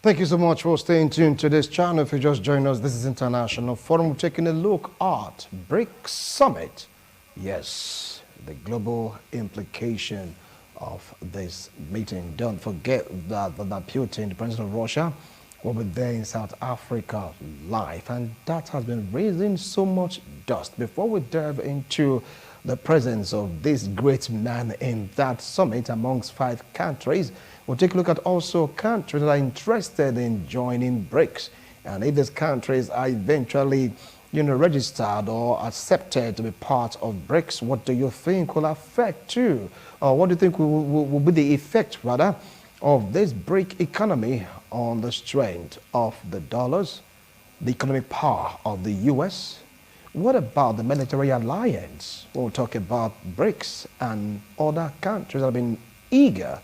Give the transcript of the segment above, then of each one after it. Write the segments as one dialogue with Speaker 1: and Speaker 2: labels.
Speaker 1: Thank you so much for staying tuned to this channel. If you just joined us, this is International Forum. We're taking a look at BRICS Summit. Yes, the global implication of this meeting. Don't forget that Putin, the president of Russia, will be there in South Africa live. And that has been raising so much dust. Before we delve into the presence of this great man in that summit amongst 5 countries, we'll take a look at also countries that are interested in joining BRICS. And if these countries are eventually, registered or accepted to be part of BRICS, what do you think will affect you? Or what do you think will be the effect, rather, of this BRIC economy on the strength of the dollars, the economic power of the U.S.? What about the military alliance? We'll talk about BRICS and other countries that have been eager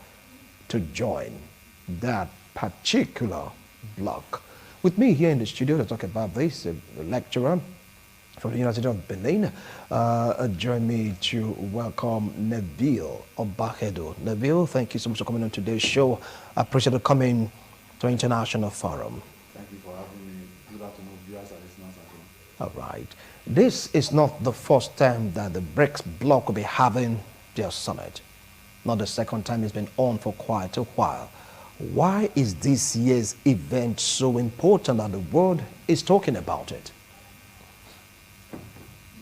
Speaker 1: to join that particular bloc. With me here in the studio to talk about this, a lecturer from the University of Benin. Join me to welcome Neville Obahedo. Neville, thank you so much for coming on today's show. I appreciate you coming to International Forum.
Speaker 2: Thank you for having me. Good afternoon, viewers and listeners at home.
Speaker 1: All right. This is not the first time that the BRICS bloc will be having their summit. Not the second time. It's been on for quite a while. Why is this year's event so important that the world is talking about it?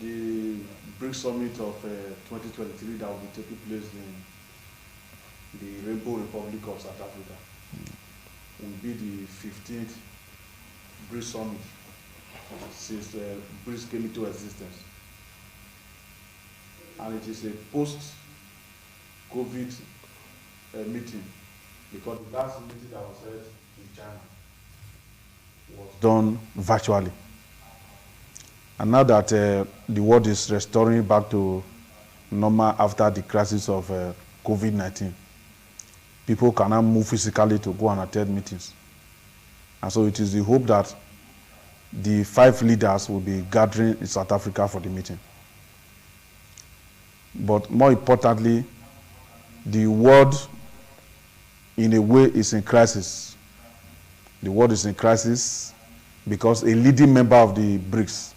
Speaker 2: The BRICS Summit of 2023 that will be taking place in the Rainbow Republic of South Africa will be the 15th BRICS Summit since BRICS came into existence. And it is a post-COVID meeting, because the last meeting that was held in China was done virtually. And now that the world is restoring back to normal after the crisis of COVID-19, people can now move physically to go and attend meetings. And so it is the hope that the 5 leaders will be gathering in South Africa for the meeting. But more importantly, the world in a way is in crisis. The world is in crisis because a leading member of the BRICS,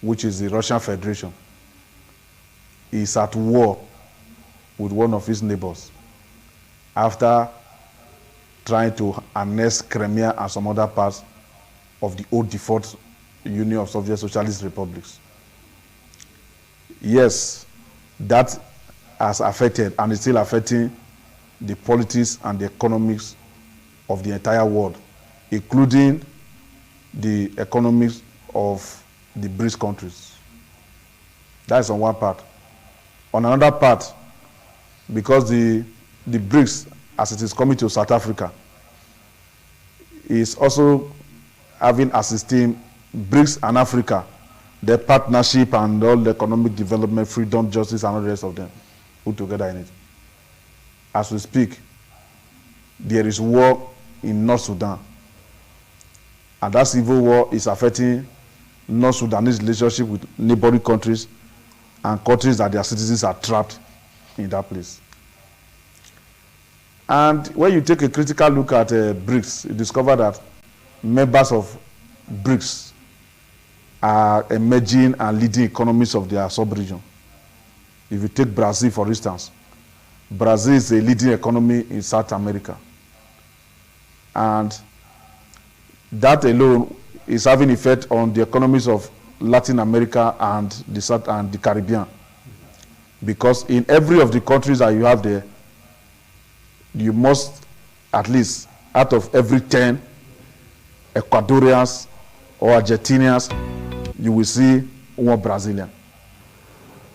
Speaker 2: which is the Russian Federation, is at war with one of his neighbors after trying to annex Crimea and some other parts of the old default Union of Soviet Socialist Republics. Yes, that has affected and is still affecting the politics and the economics of the entire world, including the economics of the BRICS countries. That is on one part. On another part, because the BRICS, as it is coming to South Africa, is also having as its theme BRICS and Africa, their partnership and all the economic development, freedom, justice, and all the rest of them put together in it. As we speak, there is war in North Sudan. And that civil war is affecting North Sudanese relationship with neighboring countries and countries that their citizens are trapped in that place. And when you take a critical look at BRICS, you discover that members of BRICS are emerging and leading economies of their sub-region. If you take Brazil, for instance, Brazil is a leading economy in South America. And that alone is having effect on the economies of Latin America and the Caribbean. Because in every of the countries that you have there, you must, at least out of every 10 Ecuadorians or Argentinians, you will see one Brazilian.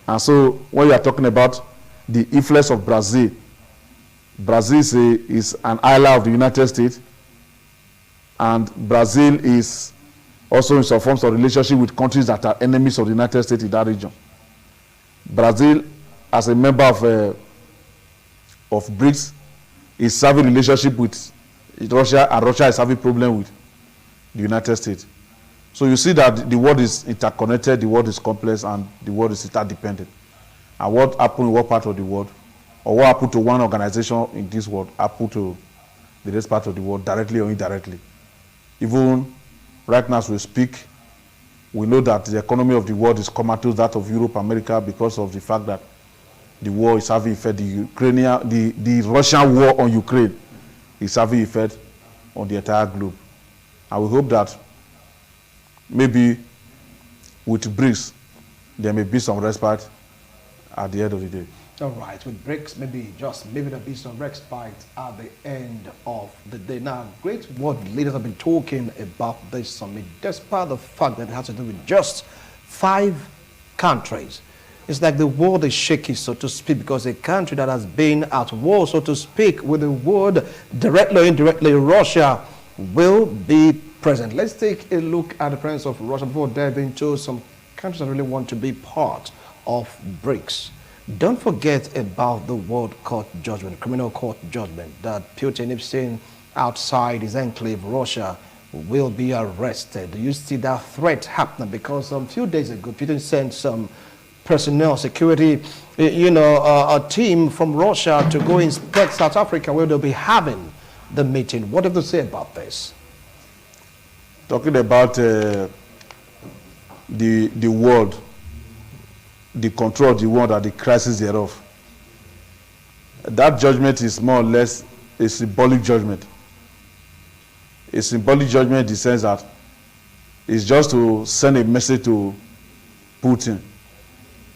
Speaker 2: And so when you are talking about the influence of Brazil, Brazil is an ally of the United States, and Brazil is also in some forms of relationship with countries that are enemies of the United States in that region. Brazil, as a member of BRICS, is having relationship with Russia, and Russia is having problem with the United States. So you see that the world is interconnected, the world is complex, and the world is interdependent. And what happened in what part of the world, or what happened to one organization in this world, happened to the rest part of the world, directly or indirectly. Even right now as we speak, we know that the economy of the world is comatose, that of Europe, America, because of the fact that the war is having effect, the Russian war on Ukraine is having effect on the entire globe. And we hope that maybe with BRICS, there may be some respite at the end of the day.
Speaker 1: All right, with BRICS, maybe there'll be some respite at the end of the day. Now, great world leaders have been talking about this summit, despite the fact that it has to do with just 5 countries. It's like the world is shaky, so to speak, because a country that has been at war, so to speak, with the world, directly or indirectly, Russia will be present. Let's take a look at the presence of Russia before diving into some countries that really want to be part of BRICS. Don't forget about the World Court judgment, criminal court judgment, that Putin, if seen outside his enclave, Russia, will be arrested. Do you see that threat happening? Because a few days ago, Putin sent some personnel, security, a team from Russia to go inspect South Africa, where they'll be having the meeting. What have to say about this?
Speaker 2: Talking about the world, the control of the world and the crisis thereof, that judgment is more or less a symbolic judgment. A symbolic judgment in the sense that it's just to send a message to Putin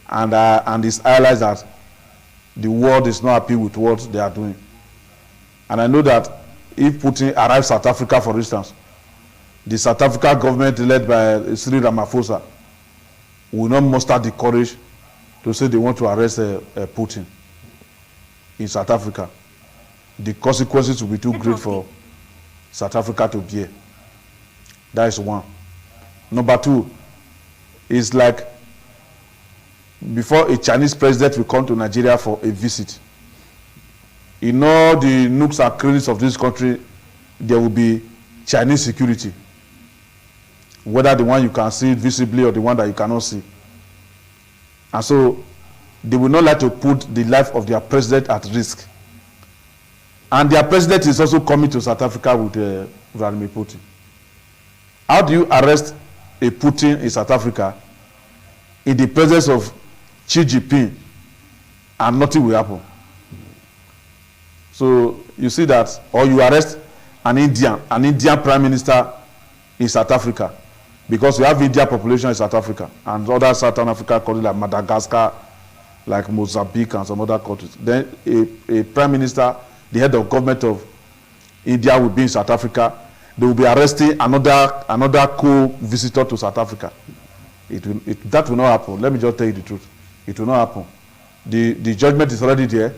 Speaker 2: and his allies that the world is not happy with what they are doing. And I know that if Putin arrives South Africa, for instance, the South Africa government led by Cyril Ramaphosa will not muster the courage to say they want to arrest Putin in South Africa. The consequences will be too great for South Africa to bear. That is one. Number 2, is like before a Chinese president will come to Nigeria for a visit, in all the nooks and crannies of this country, there will be Chinese security, whether the one you can see visibly or the one that you cannot see. And so they will not like to put the life of their president at risk. And their president is also coming to South Africa with Vladimir Putin. How do you arrest a Putin in South Africa in the presence of Xi Jinping and nothing will happen? So you see that, or you arrest an Indian prime minister in South Africa, because we have Indian population in South Africa and other Southern Africa countries like Madagascar, like Mozambique and some other countries. Then a prime minister, the head of government of India will be in South Africa. They will be arresting another co-visitor to South Africa. That will not happen. Let me just tell you the truth. It will not happen. The judgment is already there.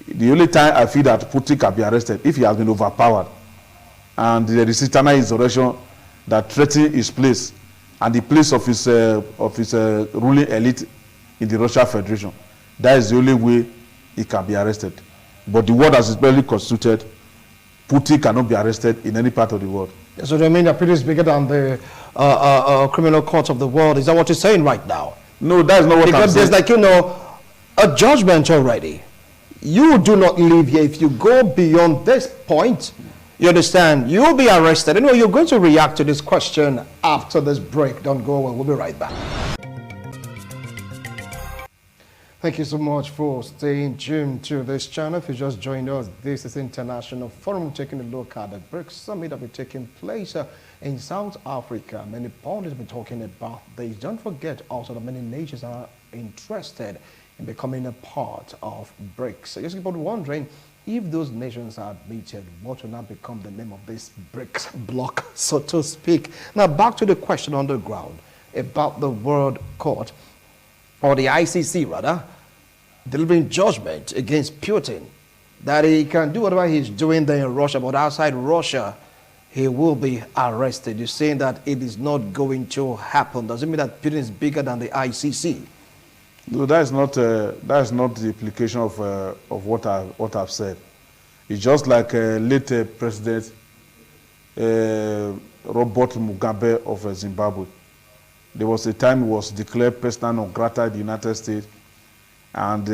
Speaker 2: The only time I feel that Putin can be arrested if he has been overpowered and there is eternal insurrection that threatens his place and the place of his ruling elite in the Russian Federation. That is the only way he can be arrested. But the world as is barely constituted, Putin cannot be arrested in any part of the world.
Speaker 1: So do you mean that Putin is bigger than the criminal courts of the world? Is that what you're saying right now?
Speaker 2: No, that is not what I'm saying.
Speaker 1: Because there's a judgment already. You do not live here. If you go beyond this point, you understand, you'll be arrested. Anyway, you're going to react to this question after this break. Don't go away. We'll be right back. Thank you so much for staying tuned to this channel. If you just joined us, this is International Forum, taking a look at the BRICS Summit that will be taking place in South Africa. Many pundits have been talking about this. Don't forget also that many nations are interested in becoming a part of BRICS. So just keep on wondering, if those nations are admitted, what will now become the name of this BRICS bloc, so to speak? Now, back to the question on the ground about the World Court, or the ICC rather, delivering judgment against Putin, that he can do whatever he's doing there in Russia, but outside Russia, he will be arrested. You're saying that it is not going to happen. Does it mean that Putin is bigger than the ICC?
Speaker 2: No, that is not the implication of what I've said. It's just like late President Robert Mugabe of Zimbabwe. There was a time he was declared persona non grata in the United States, and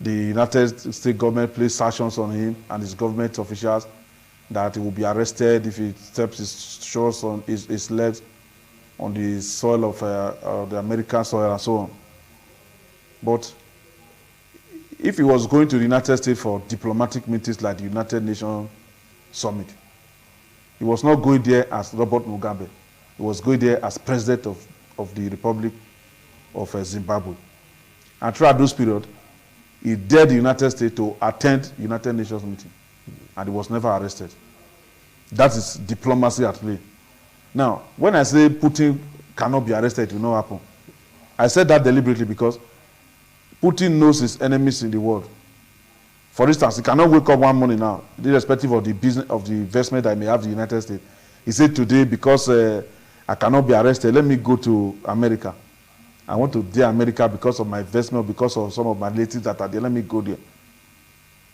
Speaker 2: the United States government placed sanctions on him and his government officials that he will be arrested if he steps his shores on his legs on the soil of the American soil and so on. But if he was going to the United States for diplomatic meetings like the United Nations Summit, he was not going there as Robert Mugabe. He was going there as president of the Republic of Zimbabwe. And throughout those periods, he dared the United States to attend United Nations meeting, and he was never arrested. That is diplomacy at play. Now, when I say Putin cannot be arrested, it will not happen. I said that deliberately because Putin knows his enemies in the world. For instance, he cannot wake up one morning now, irrespective of the business of the investment that I may have in the United States. He said today, because I cannot be arrested, let me go to America. I want to dare America because of my investment, because of some of my relatives that are there. Let me go there.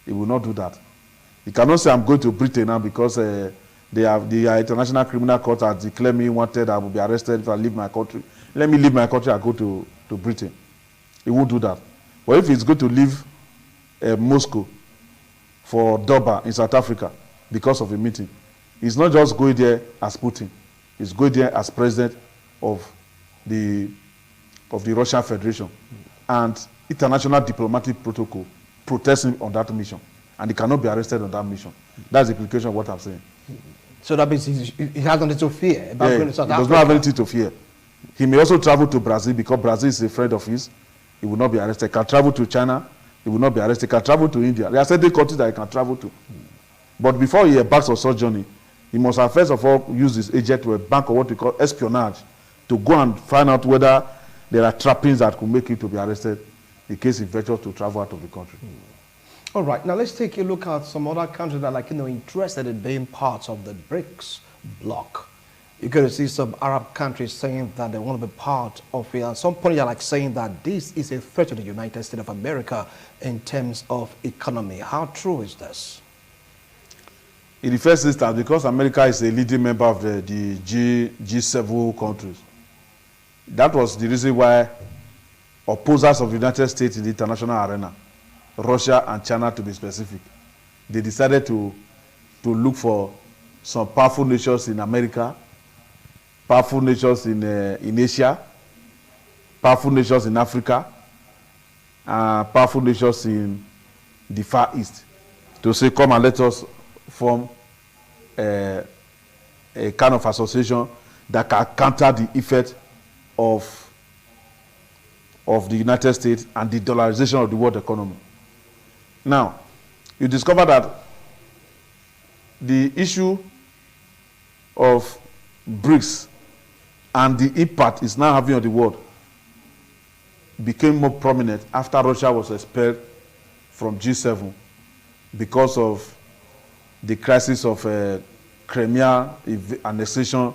Speaker 2: He will not do that. He cannot say I'm going to Britain now because the International Criminal Court has declared me wanted. I will be arrested if I leave my country. Let me leave my country and go to Britain. He won't do that. But if he's going to leave Moscow for Durban in South Africa because of a meeting, he's not just going there as Putin. He's going there as president of the Russian Federation. And international diplomatic protocol protects him on that mission. And he cannot be arrested on that mission. That's the implication of what I'm saying.
Speaker 1: So that means he has nothing to fear about going to South Africa.
Speaker 2: He does not have anything to fear. He may also travel to Brazil because Brazil is a friend of his. He will not be arrested. He can travel to China. He will not be arrested. He can travel to India. There are certain countries that he can travel to. But before he embarks on such journey, he must have first of all used his agent to a bank of what we call espionage to go and find out whether there are trappings that could make him to be arrested in case he ventures to travel out of the country.
Speaker 1: All right, now let's take a look at some other countries that are interested in being parts of the BRICS bloc. You're going to see some Arab countries saying that they want to be part of it. At some point, you're saying that this is a threat to the United States of America in terms of economy. How true is this?
Speaker 2: In the first instance, because America is a leading member of the G7 countries, that was the reason why opposers of the United States in the international arena, Russia and China to be specific, they decided to look for some powerful nations in America, powerful nations in Asia, powerful nations in Africa, powerful nations in the Far East, to say, come and let us form a kind of association that can counter the effect of the United States and the dollarization of the world economy. Now, you discover that the issue of BRICS and the impact it's now having on the world became more prominent after Russia was expelled from G7 because of the crisis of Crimea annexation,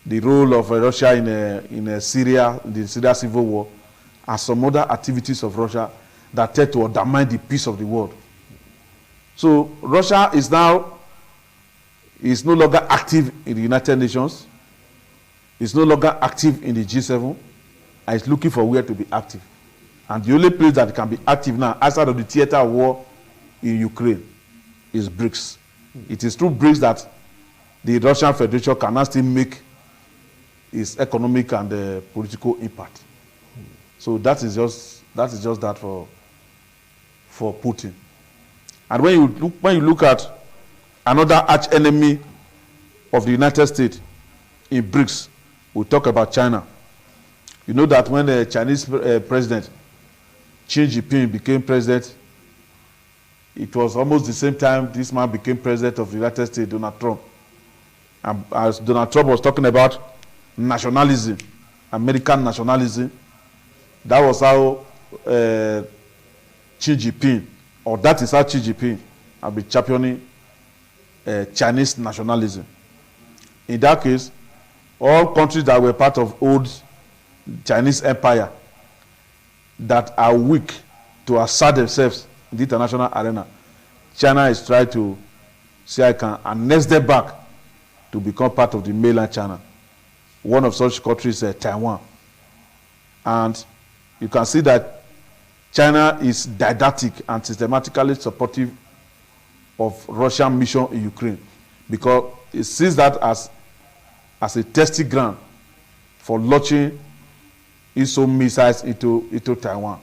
Speaker 2: the role of Russia in Syria, the Syria civil war, and some other activities of Russia that tend to undermine the peace of the world. So Russia is no longer active in the United Nations, is no longer active in the G7, and is looking for where to be active. And the only place that it can be active now, outside of the theater of war in Ukraine, is BRICS. It is through BRICS that the Russian Federation can now still make its economic and political impact. So that is just that for Putin. And when you look at another arch enemy of the United States in BRICS, we talk about China. You know that when the Chinese president Xi Jinping became president, it was almost the same time this man became president of the United States, Donald Trump. And as Donald Trump was talking about nationalism, American nationalism, that was how Xi Jinping, or that is how Xi Jinping has been championing Chinese nationalism. In that case, all countries that were part of old Chinese empire that are weak to assert themselves in the international arena, China is trying to say I can annex them back to become part of the mainland China. One of such countries is Taiwan. And you can see that China is didactic and systematically supportive of Russian mission in Ukraine because it sees that as a testing ground for launching its own missiles into Taiwan.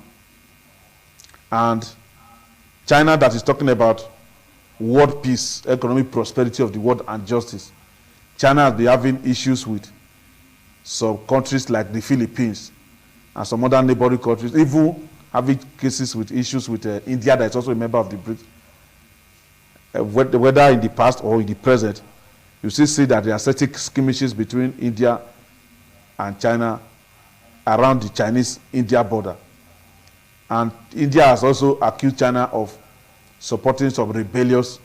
Speaker 2: And China that is talking about world peace, economic prosperity of the world and justice. China has been having issues with some countries like the Philippines and some other neighboring countries, even having cases with issues with India that is also a member of the BRICS. Whether in the past or in the present, you still see that there are certain skirmishes between India and China around the Chinese-India border. And India has also accused China of supporting some rebellions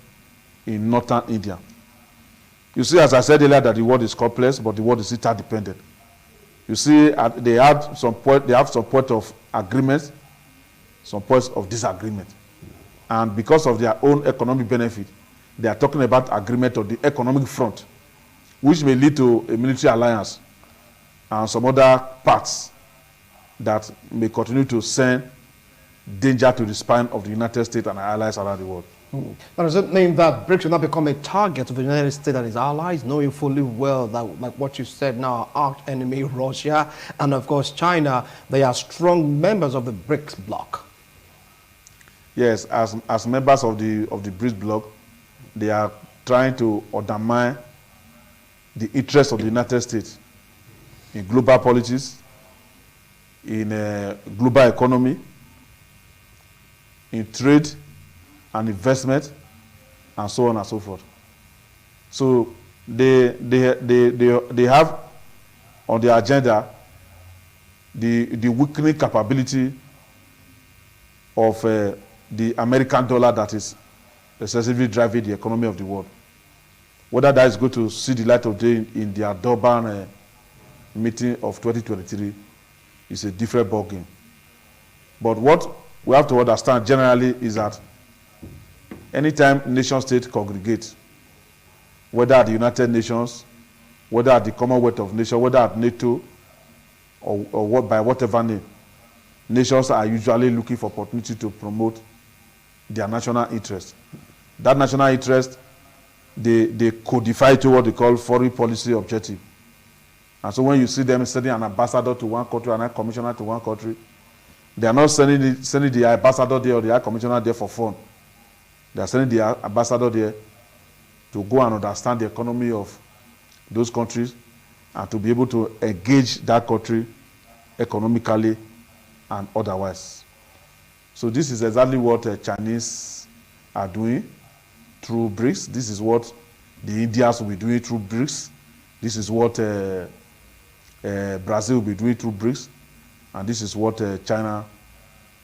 Speaker 2: in northern India. You see, as I said earlier, that the world is complex, but the world is interdependent. You see, they have some point of agreement, some points of disagreement. And because of their own economic benefit, they are talking about agreement on the economic front, which may lead to a military alliance and some other parts that may continue to send danger to the spine of the United States and our allies around the world.
Speaker 1: Now, does it mean that BRICS will not become a target of the United States and its allies, knowing fully well that, like what you said now, arch enemy Russia and of course China, they are strong members of the BRICS bloc?
Speaker 2: Yes, as members of the BRICS bloc, they are trying to undermine the interests of the United States in global politics, in global economy, in trade and investment, and so on and so forth. So they have on their agenda the weakening capability of the American dollar that is excessively driving the economy of the world. Whether that is going to see the light of day in their Durban meeting of 2023 is a different ballgame. But what we have to understand generally is that anytime nation-states congregate, whether at the United Nations, whether at the Commonwealth of Nations, whether at NATO, or by whatever name, nations are usually looking for opportunity to promote their national interest. That national interest, they codify to what they call foreign policy objective. And so when you see them sending an ambassador to one country and a commissioner to one country, they are not sending the ambassador there or the high commissioner there for fun. They are sending the ambassador there to go and understand the economy of those countries and to be able to engage that country economically and otherwise. So this is exactly what Chinese are doing through BRICS. This is what the Indians will be doing through BRICS. This is what Brazil will be doing through BRICS. And this is what China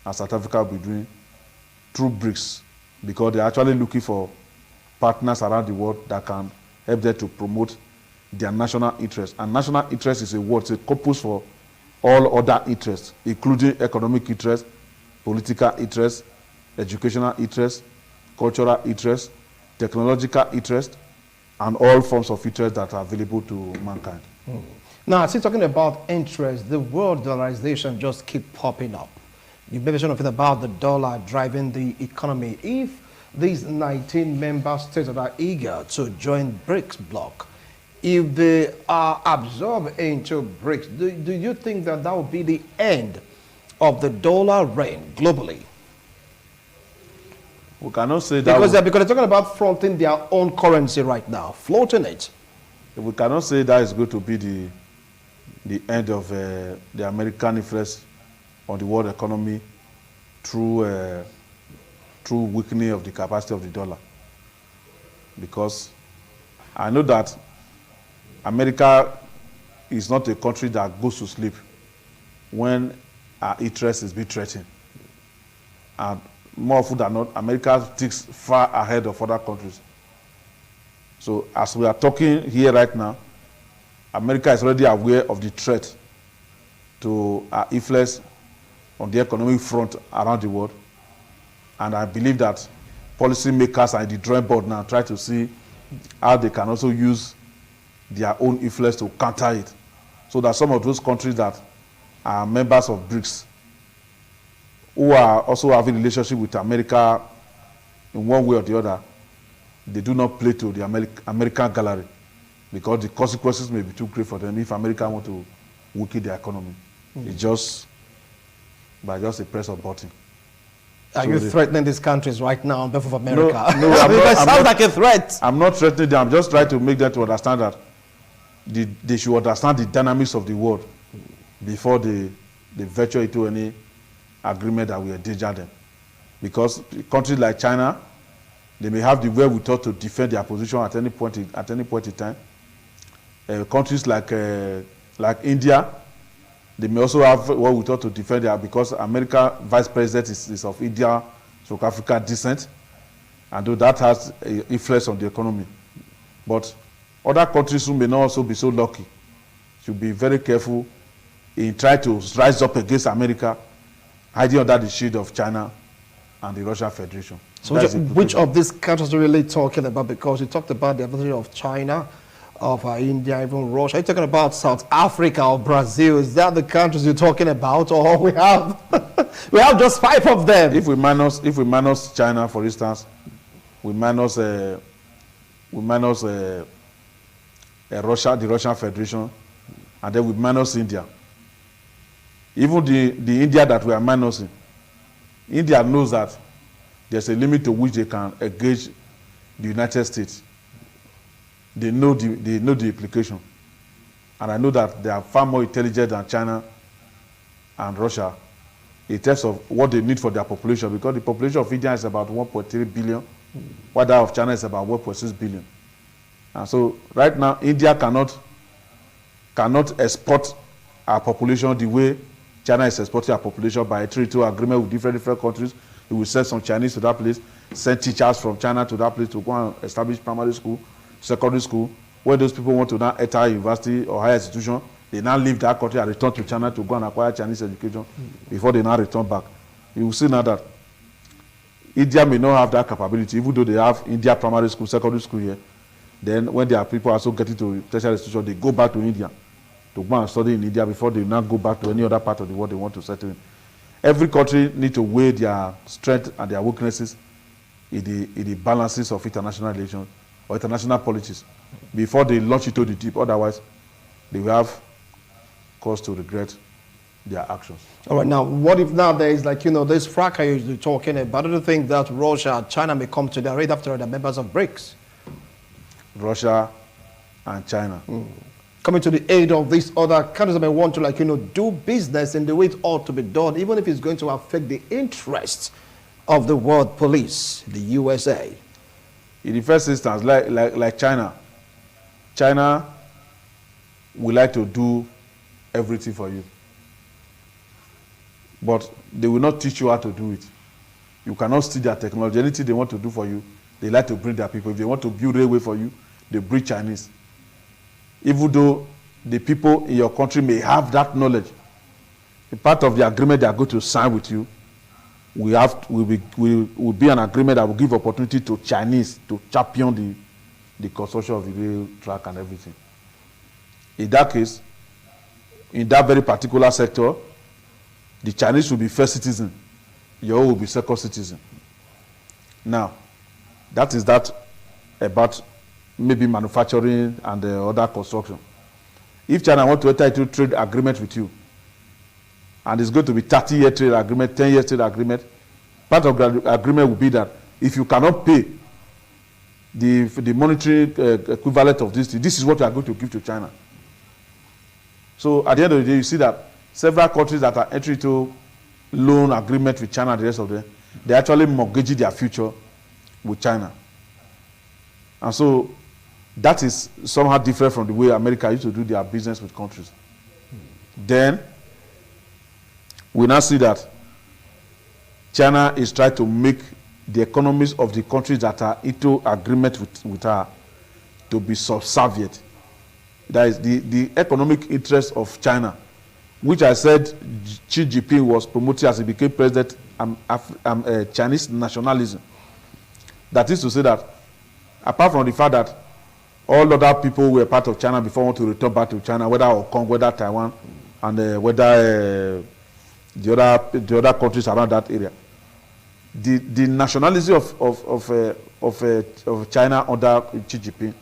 Speaker 2: and South Africa will be doing through BRICS, because they're actually looking for partners around the world that can help them to promote their national interest. And national interest is a word, it's a corpus for all other interests, including economic interest, political interest, educational interest, cultural interest, technological interest, and all forms of interest that are available to mankind.
Speaker 1: Now, still talking about interest, the world dollarization just keep popping up. You mentioned a bit about the dollar driving the economy. If these 19 member states that are eager to join BRICS bloc, if they are absorbed into BRICS, do you think that that will be the end of the dollar reign globally?
Speaker 2: We cannot say that.
Speaker 1: Because they're talking about fronting their own currency right now, floating it.
Speaker 2: We cannot say that is going to be the end of the American influence on the world economy through weakening of the capacity of the dollar. Because I know that America is not a country that goes to sleep when our interest is being threatened. And more often than not, America thinks far ahead of other countries. So as we are talking here right now, America is already aware of the threat to our influence on the economic front around the world. And I believe that policymakers are in the drawing board now try to see how they can also use their own influence to counter it. So that some of those countries that are members of BRICS who are also having relationship with America in one way or the other, they do not play to the American gallery because the consequences may be too great for them if America want to weaken their economy. It's just by just a press of button.
Speaker 1: Are
Speaker 2: So
Speaker 1: you threatening these countries right now on behalf of America?
Speaker 2: No,
Speaker 1: It sounds like a threat.
Speaker 2: I'm not threatening them. I'm just trying to make them to understand that they should understand the dynamics of the world before they venture into any agreement that will endanger them. Because countries like China, they may have the wherewithal to defend their position at any point in time. Countries like India, they may also have wherewithal to defend their, because America vice president is of India, South African descent, and though that has an influence on the economy. But other countries who may not also be so lucky should be very careful in trying to rise up against America, hiding under the shield of China and the Russian Federation.
Speaker 1: So which of these countries are you really talking about? Because you talked about the advantage of China, of India, even Russia. Are you talking about South Africa or Brazil? Is that the countries you're talking about? Or we have we have just 5 of them?
Speaker 2: If we minus China, for instance, we minus Russia, the Russian Federation, and then we minus India. Even the India that we are minusing, India knows that there's a limit to which they can engage the United States. They know the implication. And I know that they are far more intelligent than China and Russia in terms of what they need for their population, because the population of India is about 1.3 billion, while that of China is about 1.6 billion. And so right now, India cannot export our population the way China is exporting our population by a treaty agreement with different countries. It will send some Chinese to that place, send teachers from China to that place to go and establish primary school, secondary school. Where those people want to now enter university or higher institution, they now leave that country and return to China to go and acquire Chinese education before they now return back. You will see now that India may not have that capability, even though they have India primary school, secondary school here. Then when their people also getting to tertiary institution, they go back to India to go and study in India before they now go back to any other part of the world they want to settle in. Every country needs to weigh their strengths and their weaknesses in the balances of international relations or international policies before they launch into the deep. Otherwise, they will have cause to regret their actions.
Speaker 1: All right, now, what if now there is this fracas you're talking about? Do you think that Russia and China may come to their aid after they're members of BRICS?
Speaker 2: Russia and China.
Speaker 1: Coming to the aid of these other countries that may want to do business in the way it ought to be done, even if it's going to affect the interests of the world police, the USA.
Speaker 2: In the first instance, like China would like to do everything for you, but they will not teach you how to do it. You cannot steal their technology. Anything they want to do for you, they like to bring their people. If they want to build railway for you, they bring Chinese. Even though the people in your country may have that knowledge, a part of the agreement they are going to sign with you will be an agreement that will give opportunity to Chinese to champion the construction of the rail track and everything. In that case, in that very particular sector, the Chinese will be first citizen, your will be second citizen. Now, that is that about maybe manufacturing and other construction. If China want to enter into trade agreement with you, and it's going to be 30-year trade agreement, 10-year trade agreement, part of the agreement will be that if you cannot pay the monetary equivalent of this is what you are going to give to China. So at the end of the day, you see that several countries that are entering into loan agreement with China and the rest of them, they actually mortgage their future with China. And so that is somehow different from the way America used to do their business with countries. Then we now see that China is trying to make the economies of the countries that are into agreement with her to be subservient. That is the economic interest of China, which I said Xi Jinping was promoting as he became president, Chinese nationalism. That is to say that apart from the fact that all other people were part of China before want to return back to China, whether Hong Kong, whether Taiwan, and whether the other countries around that area. The nationality of China under Xi Jinping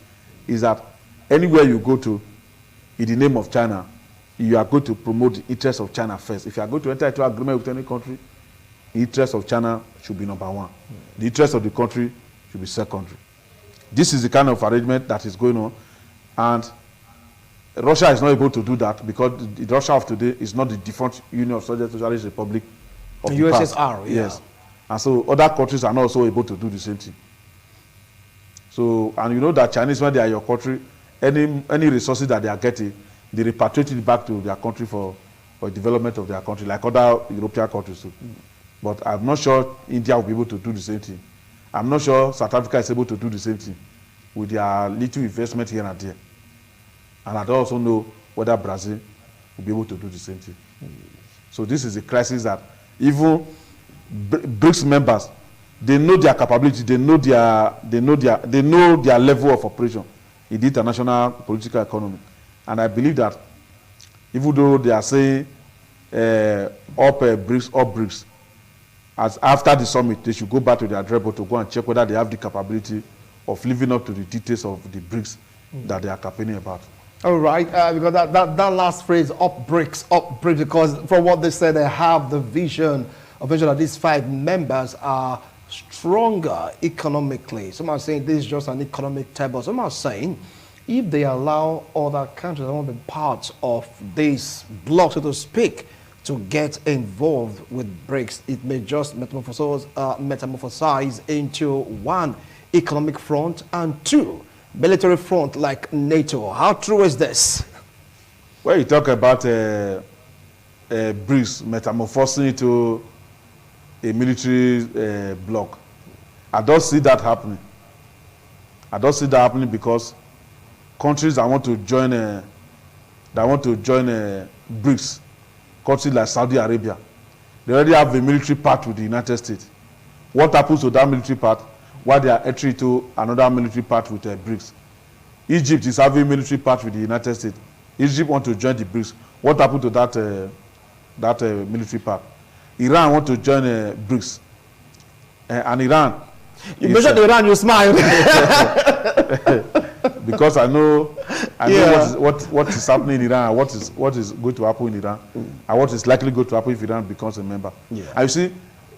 Speaker 2: is that anywhere you go to, in the name of China, you are going to promote the interests of China first. If you are going to enter into agreement with any country, the interests of China should be number one. The interests of the country should be secondary. This is the kind of arrangement that is going on, and Russia is not able to do that because the Russia of today is not the defunct Union of Soviet Socialist Republic of the
Speaker 1: USSR,
Speaker 2: past.
Speaker 1: yeah.
Speaker 2: Yes. And so other countries are not also able to do the same thing. So, and you know that Chinese, when they are your country, any resources that they are getting, they repatriate it back to their country for development of their country, like other European countries too. But I'm not sure India will be able to do the same thing. I'm not sure South Africa is able to do the same thing with their little investment here and there. And I don't also know whether Brazil will be able to do the same thing. So this is a crisis that even BRICS members, they know their capability, they know their level of operation in the international political economy. And I believe that even though they are saying up BRICS, as after the summit, they should go back to their drawing board to go and check whether they have the capability of living up to the details of the BRICS that they are campaigning about.
Speaker 1: All right, because that last phrase, up BRICS, because from what they said, they have the vision of ensuring that these 5 members are stronger economically. Some are saying this is just an economic table. Some are saying if they allow other countries that want to be part of this bloc, so to speak, to get involved with BRICS, it may just metamorphosize into 1, economic front, and 2, military front like NATO. How true is this?
Speaker 2: When you talk about BRICS metamorphosing into a military bloc, I don't see that happening. I don't see that happening because countries that want to join BRICS, countries like Saudi Arabia, they already have a military pact with the United States. What happens to that military pact while they are entering into another military pact with BRICS? Egypt is having a military pact with the United States. Egypt wants to join the BRICS. What happened to that military pact? Iran wants to join BRICS. And Iran...
Speaker 1: You mentioned Iran, you smile.
Speaker 2: Because I know what is happening in Iran, what is going to happen in Iran, and what is likely going to happen if Iran becomes a member. Yeah. And you see,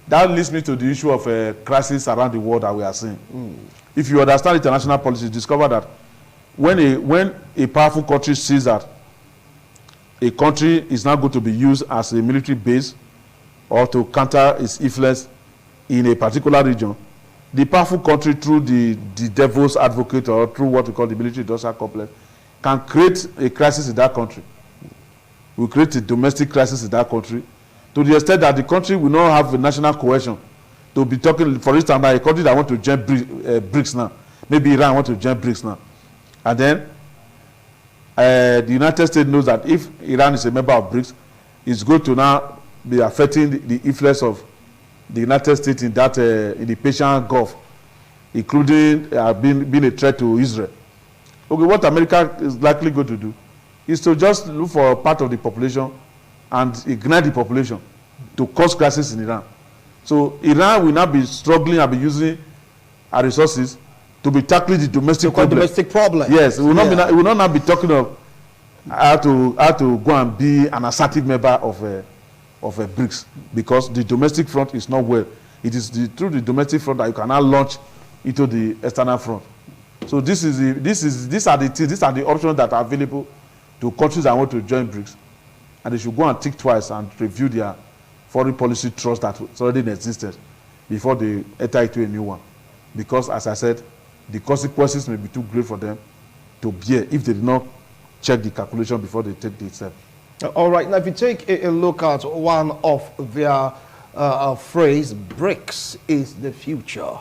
Speaker 2: that leads me to the issue of a crisis around the world that we are seeing. If you understand international policy, you discover that when a powerful country sees that a country is now going to be used as a military base or to counter its influence in a particular region, the powerful country, through the devil's advocate or through what we call the military industrial complex, can create a crisis in that country. We create a domestic crisis in that country to the extent that the country will not have a national cohesion. To be talking, for instance, about a country that want to join BRICS now. Maybe Iran want to join BRICS now. And then the United States knows that if Iran is a member of BRICS, it's going to now be affecting the influence of the United States in that in the Persian Gulf, including being a threat to Israel. Okay, what America is likely going to do is to just look for a part of the population and ignite the population to cause crisis in Iran. So Iran will now be struggling and be using our resources to be tackling the domestic problem. Yes, it will not be. It will not now be talking of how to go and be an assertive member of a BRICS, because the domestic front is not well. It is through the domestic front that you can now launch into the external front. So these are the options that are available to countries that want to join BRICS, and they should go and think twice and review their foreign policy trust that already existed before they enter into a new one. Because, as I said, the consequences may be too great for them to bear if they did not check the calculation before they take the step.
Speaker 1: All right. Now, if you take a look at one of their phrase, BRICS is the future.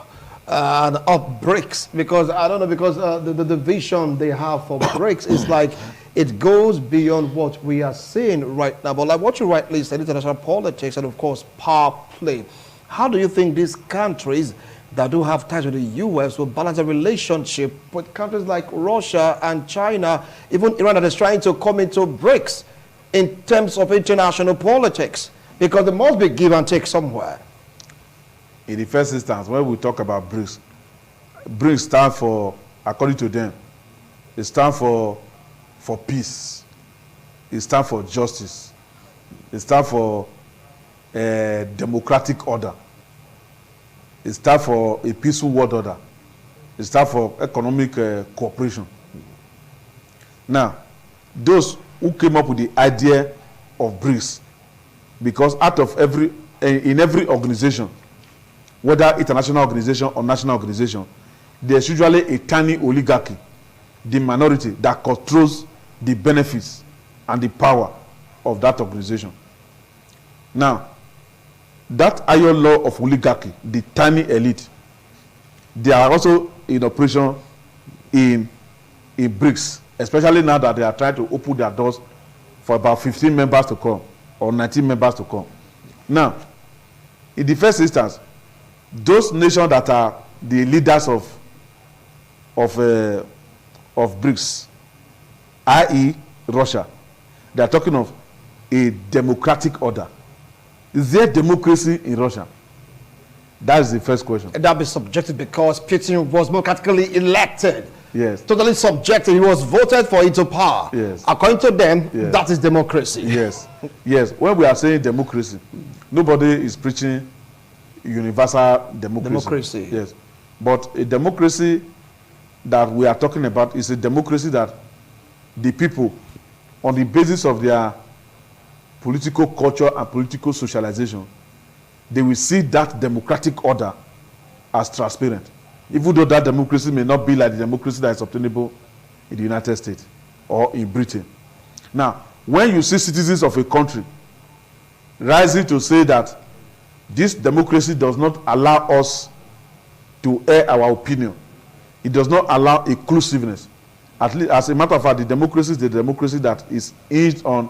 Speaker 1: And of BRICS, because I don't know, because the vision they have for BRICS is like it goes beyond what we are seeing right now. But like what you rightly said, international politics and of course power play. How do you think these countries that do have ties with the U.S. will balance a relationship with countries like Russia and China, even Iran that is trying to come into BRICS in terms of international politics? Because there must be give and take somewhere.
Speaker 2: In the first instance, when we talk about BRICS, BRICS stand for, according to them, it stands for peace. It stands for justice. It stands for democratic order. It stands for a peaceful world order. It stands for economic cooperation. Now, those who came up with the idea of BRICS, because out of in every organization, whether international organization or national organization, there's usually a tiny oligarchy, the minority that controls the benefits and the power of that organization. Now, that iron law of oligarchy, the tiny elite, they are also in operation in BRICS, especially now that they are trying to open their doors for about 15 members to come or 19 members to come. Now, in the first instance, those nations that are the leaders of BRICS, i.e. Russia, they are talking of a democratic order. Is there democracy in Russia? That is the first question.
Speaker 1: And that be subjective because Putin was democratically elected.
Speaker 2: Yes.
Speaker 1: Totally subjective. He was voted for into power.
Speaker 2: Yes.
Speaker 1: According to them,
Speaker 2: yes.
Speaker 1: that is democracy.
Speaker 2: Yes. Yes. When we are saying democracy, nobody is preaching universal democracy.
Speaker 1: Democracy.
Speaker 2: Yes. But a democracy that we are talking about is a democracy that the people, on the basis of their political culture and political socialization, they will see that democratic order as transparent. Even though that democracy may not be like the democracy that is obtainable in the United States or in Britain. Now, when you see citizens of a country rising to say that this democracy does not allow us to air our opinion, it does not allow inclusiveness. At least, as a matter of fact, the democracy is the democracy that is hinged on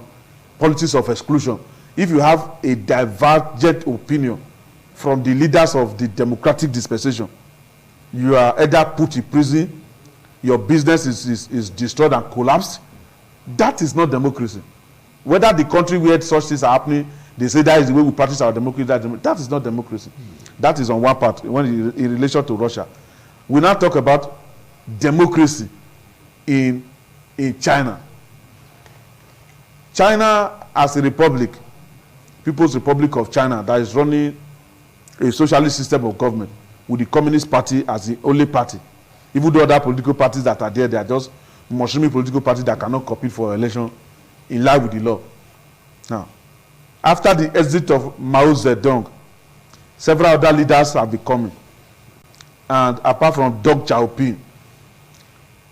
Speaker 2: politics of exclusion. If you have a divergent opinion from the leaders of the democratic dispensation, you are either put in prison, your business is destroyed and collapsed. That is not democracy. Whether the country where such things are happening, they say that is the way we practice our democracy, that is not democracy. That is on one part, when in relation to Russia. We now talk about democracy in China. China as a republic, People's Republic of China, that is running a socialist system of government with the Communist Party as the only party. Even though other political parties that are there, they are just mushrooming political parties that cannot compete for election in line with the law. Now, after the exit of Mao Zedong, several other leaders have been coming. And apart from Deng Xiaoping,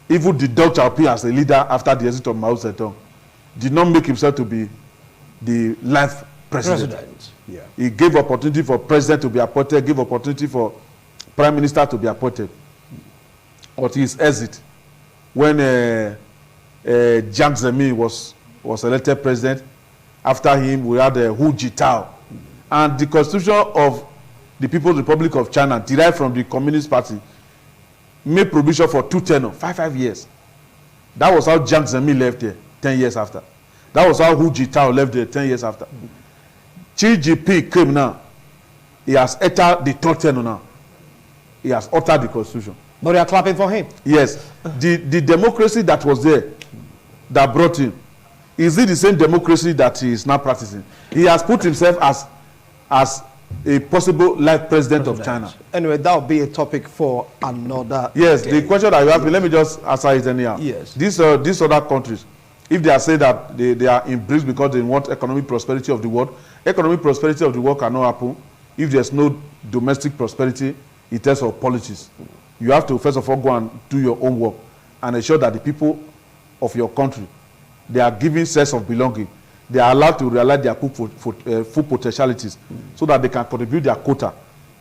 Speaker 2: even the Deng Xiaoping as a leader after the exit of Mao Zedong did not make himself to be the life president.
Speaker 1: Yeah.
Speaker 2: He gave opportunity for president to be appointed, gave opportunity for prime minister to be appointed. But his exit, when Jiang Zemin was elected president, after him we had Hu Jintao. And the constitution of the People's Republic of China, derived from the Communist Party, made provision for 2 tenures, 5 years. That was how Jiang Zemin left there 10 years after. That was how Hu Jintao left there 10 years after. Xi Jinping came now. He has entered the 3rd tenure now. He has altered the constitution.
Speaker 1: But they are clapping for him.
Speaker 2: Yes. The democracy that was there, that brought him, is it the same democracy that he is now practicing? He has put himself as a possible life president of China.
Speaker 1: Anyway, that will be a topic for another
Speaker 2: Yes,
Speaker 1: day.
Speaker 2: the question that you have, let me just answer it anyhow.
Speaker 1: Yes.
Speaker 2: These other countries, if they are saying that they are in BRICS because they want economic prosperity of the world, economic prosperity of the world cannot happen if there's no domestic prosperity in terms of policies. You have to first of all go and do your own work and ensure that the people of your country, they are given sense of belonging. They are allowed to realize their full potentialities so that they can contribute their quota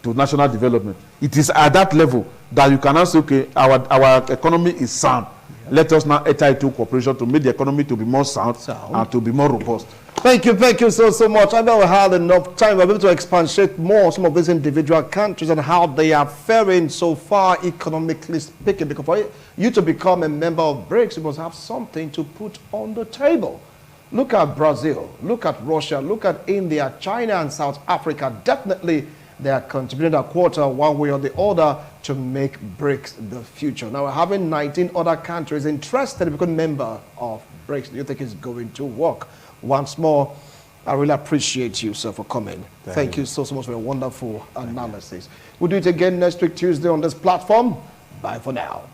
Speaker 2: to national development. It is at that level that you can now say, okay, our economy is sound. Let us now enter into cooperation to make the economy to be more sound and to be more robust.
Speaker 1: Thank you so much. I know we had enough time. We're able to expatiate more on some of these individual countries and how they are faring so far, economically speaking. Because for you to become a member of BRICS, you must have something to put on the table. Look at Brazil, look at Russia, look at India, China, and South Africa. Definitely, they are contributing a quarter one way or the other to make BRICS the future. Now, we're having 19 other countries interested in becoming member of BRICS. Do you think it's going to work? Once more, I really appreciate you, sir, for coming. Thank you so much for a wonderful analysis. We'll do it again next week, Tuesday, on this platform. Bye for now.